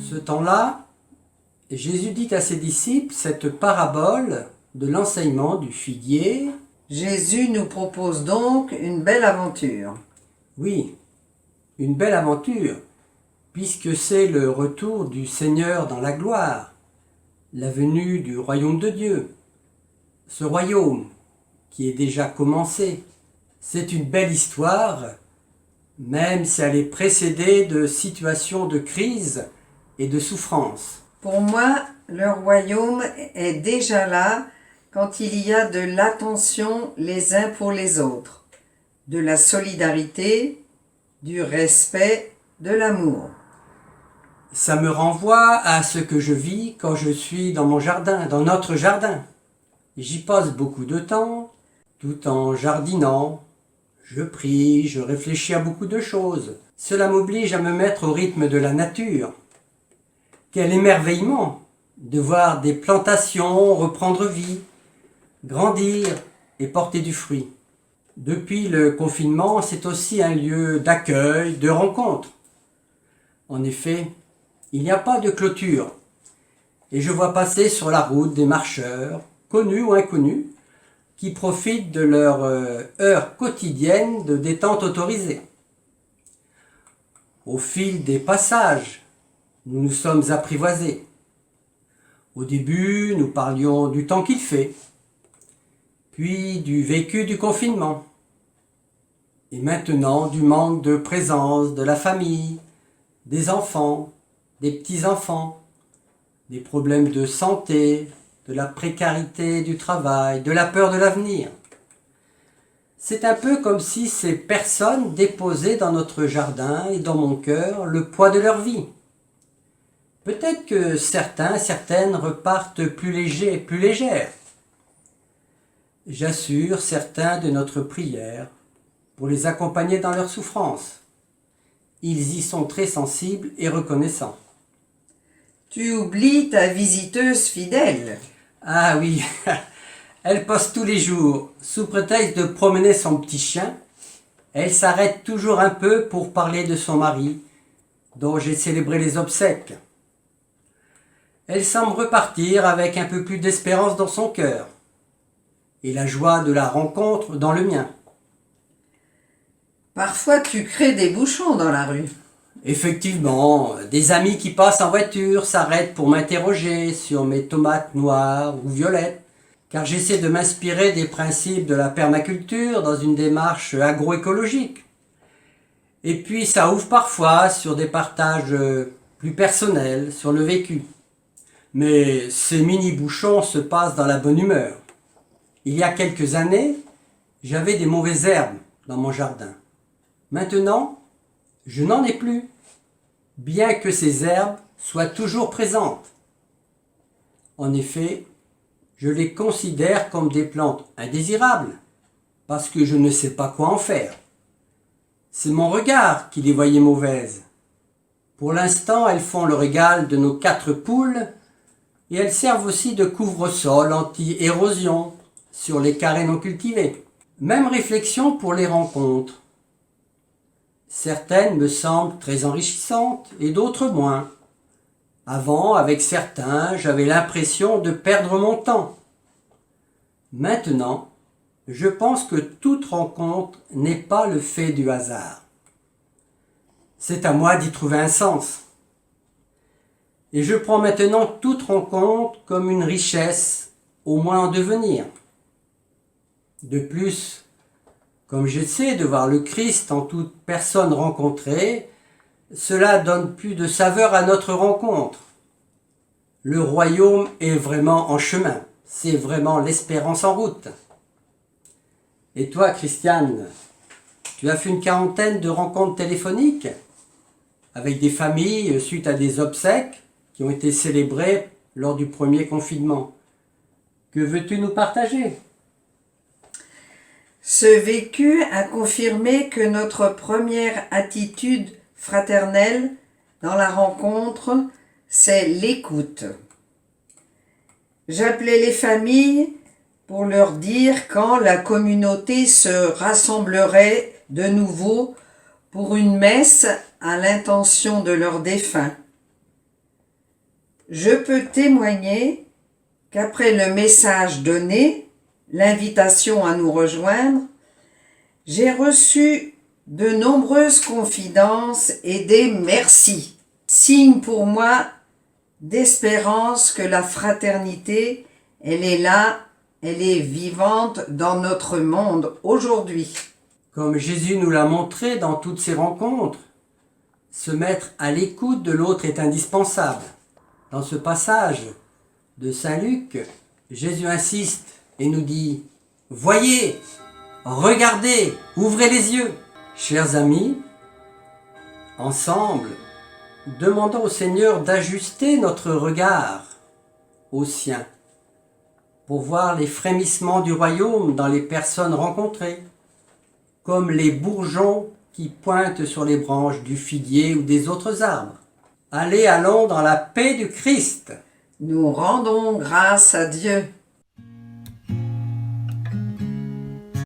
Ce temps-là, Jésus dit à ses disciples cette parabole de l'enseignement du figuier. Jésus nous propose donc une belle aventure. Oui, une belle aventure, puisque c'est le retour du Seigneur dans la gloire, la venue du royaume de Dieu. Ce royaume qui est déjà commencé, c'est une belle histoire, même si elle est précédée de situations de crise et de souffrance. Pour moi, le royaume est déjà là quand il y a de l'attention les uns pour les autres, de la solidarité, du respect, de l'amour. Ça me renvoie à ce que je vis quand je suis dans mon jardin, dans notre jardin. J'y passe beaucoup de temps, tout en jardinant. Je prie, je réfléchis à beaucoup de choses. Cela m'oblige à me mettre au rythme de la nature. Quel émerveillement de voir des plantations reprendre vie, grandir et porter du fruit. Depuis le confinement, c'est aussi un lieu d'accueil, de rencontre. En effet, il n'y a pas de clôture et je vois passer sur la route des marcheurs, connus ou inconnus, qui profitent de leur heure quotidienne de détente autorisée. Au fil des passages, nous nous sommes apprivoisés. Au début, nous parlions du temps qu'il fait, puis du vécu du confinement, et maintenant du manque de présence de la famille, des enfants, des petits-enfants, des problèmes de santé, de la précarité du travail, de la peur de l'avenir. C'est un peu comme si ces personnes déposaient dans notre jardin et dans mon cœur le poids de leur vie. Peut-être que certaines repartent plus légers, plus légères. J'assure certains de notre prière pour les accompagner dans leur souffrance. Ils y sont très sensibles et reconnaissants. Tu oublies ta visiteuse fidèle. Ah oui, elle poste tous les jours. Sous prétexte de promener son petit chien, elle s'arrête toujours un peu pour parler de son mari, dont j'ai célébré les obsèques. Elle semble repartir avec un peu plus d'espérance dans son cœur et la joie de la rencontre dans le mien. Parfois tu crées des bouchons dans la rue. Effectivement, des amis qui passent en voiture s'arrêtent pour m'interroger sur mes tomates noires ou violettes, car j'essaie de m'inspirer des principes de la permaculture dans une démarche agroécologique. Et puis ça ouvre parfois sur des partages plus personnels, sur le vécu. Mais ces mini-bouchons se passent dans la bonne humeur. Il y a quelques années, j'avais des mauvaises herbes dans mon jardin. Maintenant, je n'en ai plus, bien que ces herbes soient toujours présentes. En effet, je les considère comme des plantes indésirables, parce que je ne sais pas quoi en faire. C'est mon regard qui les voyait mauvaises. Pour l'instant, elles font le régal de nos 4 poules, et elles servent aussi de couvre-sol anti-érosion sur les carrés non cultivés. Même réflexion pour les rencontres. Certaines me semblent très enrichissantes et d'autres moins. Avant, avec certains, j'avais l'impression de perdre mon temps. Maintenant, je pense que toute rencontre n'est pas le fait du hasard. C'est à moi d'y trouver un sens. Et je prends maintenant toute rencontre comme une richesse, au moins en devenir. De plus, comme j'essaie de voir le Christ en toute personne rencontrée, cela donne plus de saveur à notre rencontre. Le royaume est vraiment en chemin, c'est vraiment l'espérance en route. Et toi, Christiane, tu as fait une 40aine de rencontres téléphoniques avec des familles suite à des obsèques qui ont été célébrées lors du premier confinement. Que veux-tu nous partager ? Ce vécu a confirmé que notre première attitude fraternelle dans la rencontre, c'est l'écoute. J'appelais les familles pour leur dire quand la communauté se rassemblerait de nouveau pour une messe à l'intention de leurs défunts. je peux témoigner qu'après le message donné, l'invitation à nous rejoindre, j'ai reçu de nombreuses confidences et des merci, signe pour moi d'espérance que la fraternité, elle est là, elle est vivante dans notre monde aujourd'hui. Comme Jésus nous l'a montré dans toutes ses rencontres, se mettre à l'écoute de l'autre est indispensable. Dans ce passage de Saint Luc, Jésus insiste et nous dit « Voyez, regardez, ouvrez les yeux ». Chers amis, ensemble, demandons au Seigneur d'ajuster notre regard au sien pour voir les frémissements du royaume dans les personnes rencontrées, comme les bourgeons qui pointent sur les branches du figuier ou des autres arbres. Allons dans la paix du Christ. Nous rendons grâce à Dieu.